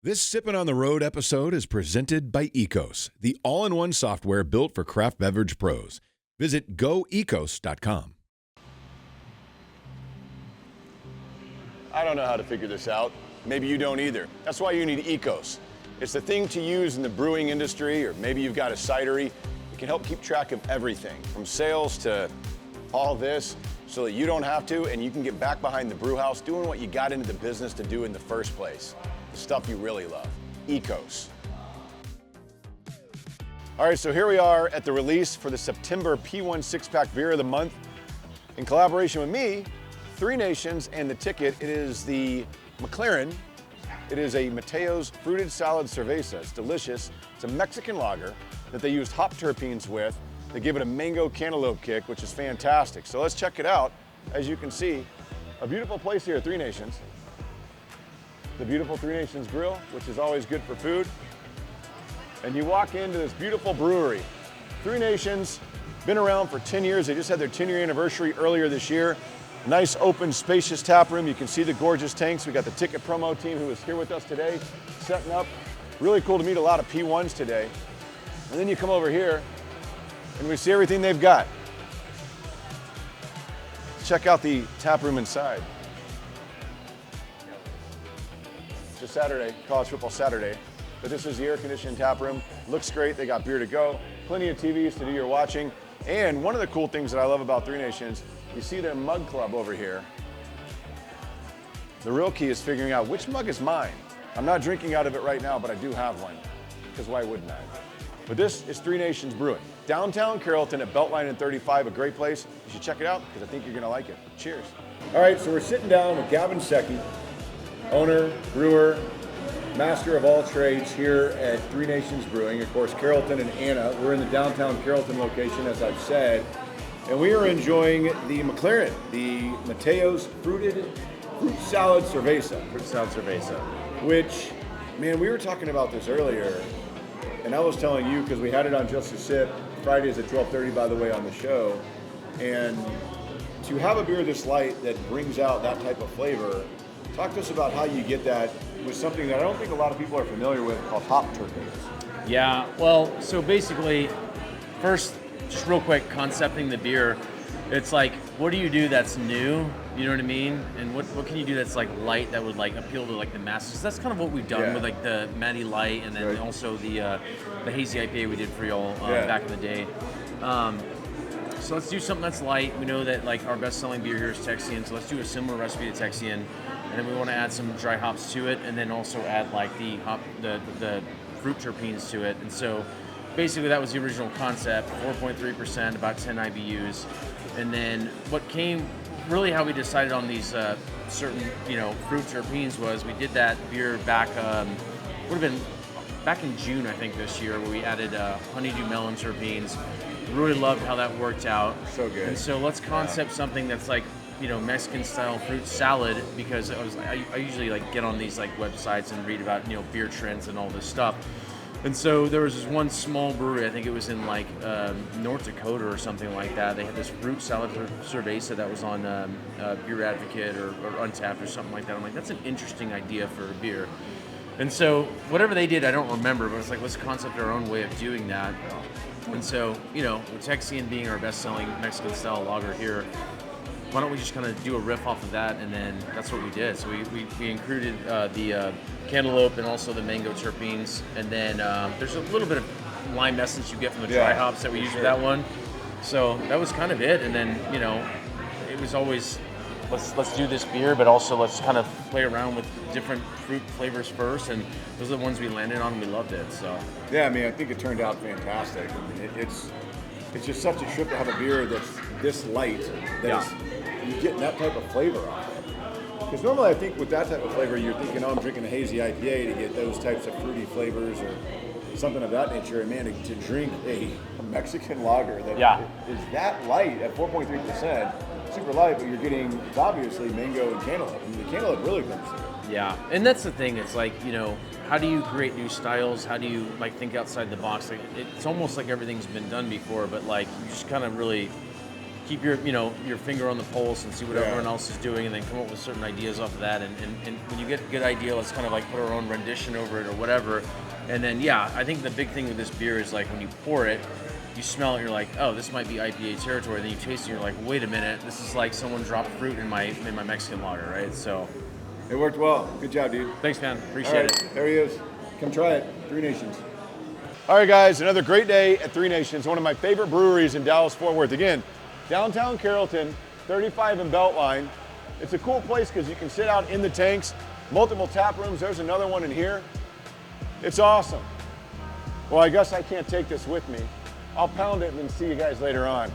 This Sippin' on the Road episode is presented by Ecos, the all-in-one software built for craft beverage pros. Visit goecos.com. I don't know how to figure this out. Maybe you don't either. That's why you need Ecos. It's the thing to use in the brewing industry, or maybe you've got a cidery. It can help keep track of everything, from sales to all this, so that you don't have to, and you can get back behind the brew house doing what you got into the business to do in the first place. The stuff you really love. Ecos. All right, so here we are at the release for the September P1 six-pack beer of the month. In collaboration with me, Three Nations, and the ticket, it is the McClearin. It is a Mateo's fruited salad cerveza. It's delicious. It's a Mexican lager that they used hop terpenes with. They give it a mango cantaloupe kick, which is fantastic. So let's check it out. As you can see, a beautiful place here at Three Nations. The beautiful Three Nations Grill, which is always good for food. And you walk into this beautiful brewery. Three Nations, been around for 10 years. They just had their 10-year anniversary earlier this year. Nice, open, spacious tap room. You can see the gorgeous tanks. We got the ticket promo team who is here with us today, setting up. Really cool to meet a lot of P1s today. And then you come over here and we see everything they've got. Check out the tap room inside. It's Saturday, college football Saturday, but this is the air-conditioned tap room. Looks great. They got beer to go, plenty of TVs to do your watching. And one of the cool things that I love about Three Nations, you see their mug club over here. The real key is figuring out which mug is mine. I'm not drinking out of it right now, but I do have one, because why wouldn't I? But this is Three Nations Brewing. Downtown Carrollton at Beltline and 35, a great place. You should check it out, because I think you're gonna like it. Cheers. All right, so we're sitting down with Gavin Secchi, owner, brewer, master of all trades here at Three Nations Brewing. Of course, Carrollton and Anna. We're in the downtown Carrollton location, as I've said. And we are enjoying the McClearin, the Mateo's fruit salad cerveza. Fruit salad cerveza. Which, man, we were talking about this earlier, and I was telling you, because we had it on Just a Sip, Fridays at 12:30, by the way, on the show. And to have a beer this light that brings out that type of flavor, talk to us about how you get that with something that I don't think a lot of people are familiar with, called hop terpenes. Yeah, well, so basically, first, just real quick, concepting the beer, it's like, what do you do that's new? You know what I mean? And what can you do that's like light that would like appeal to like the masses? That's kind of what we've done with like the Matty Light, and then also the hazy IPA we did for y'all back in the day. So let's do something that's light. We know that like our best-selling beer here is Texian, so let's do a similar recipe to Texian. And then we want to add some dry hops to it, and then also add like the fruit terpenes to it. And so basically that was the original concept, 4.3%, about 10 IBUs. And then what came, really how we decided on these certain, fruit terpenes was we did that beer back, would have been back in June, I think, this year, where we added honeydew melon terpenes. Really loved how that worked out. So good. And so let's concept something that's like, Mexican style fruit salad, because I usually like get on these like websites and read about, beer trends and all this stuff. And so there was this one small brewery, I think it was in like North Dakota or something like that. They had this fruit salad cerveza that was on Beer Advocate or Untapped or something like that. I'm like, that's an interesting idea for a beer. And so whatever they did, I don't remember, but it's like, let's concept our own way of doing that. And so, with Texian being our best-selling Mexican style lager here, why don't we just kind of do a riff off of that, and then that's what we did. So we included the cantaloupe and also the mango terpenes, and then there's a little bit of lime essence you get from the dry hops that we used for that one. So that was kind of it, and then it was always let's do this beer, but also let's kind of play around with different fruit flavors first, and those are the ones we landed on, and we loved it. So yeah, I mean, I think it turned out fantastic. I mean, it's just such a trip to have a beer that's this light that you get that type of flavor off it. Because normally I think with that type of flavor, you're thinking, I'm drinking a hazy IPA to get those types of fruity flavors or something of that nature. And man, to drink a Mexican lager that is that light at 4.3%, super light, but you're getting obviously mango and cantaloupe. I mean, the cantaloupe really comes through. Yeah, and that's the thing. It's like, how do you create new styles? How do you like think outside the box? Like it's almost like everything's been done before, but like you just kind of really keep your finger on the pulse and see what everyone else is doing, and then come up with certain ideas off of that. And when you get a good idea, let's kind of like put our own rendition over it or whatever. And then I think the big thing with this beer is like when you pour it, you smell it, you're like, oh, this might be IPA territory. Then you taste it, you're like, wait a minute, this is like someone dropped fruit in my Mexican lager, right? So It worked well. Good job, dude. thanks, man. Appreciate it. There he is. Come try it. Three Nations. All right, guys, another great day at Three Nations, one of my favorite breweries in Dallas-Fort Worth. Again, downtown Carrollton, 35 and Beltline. It's a cool place because you can sit out in the tanks, multiple tap rooms. There's another one in here. It's awesome. Well, I guess I can't take this with me. I'll pound it and see you guys later on.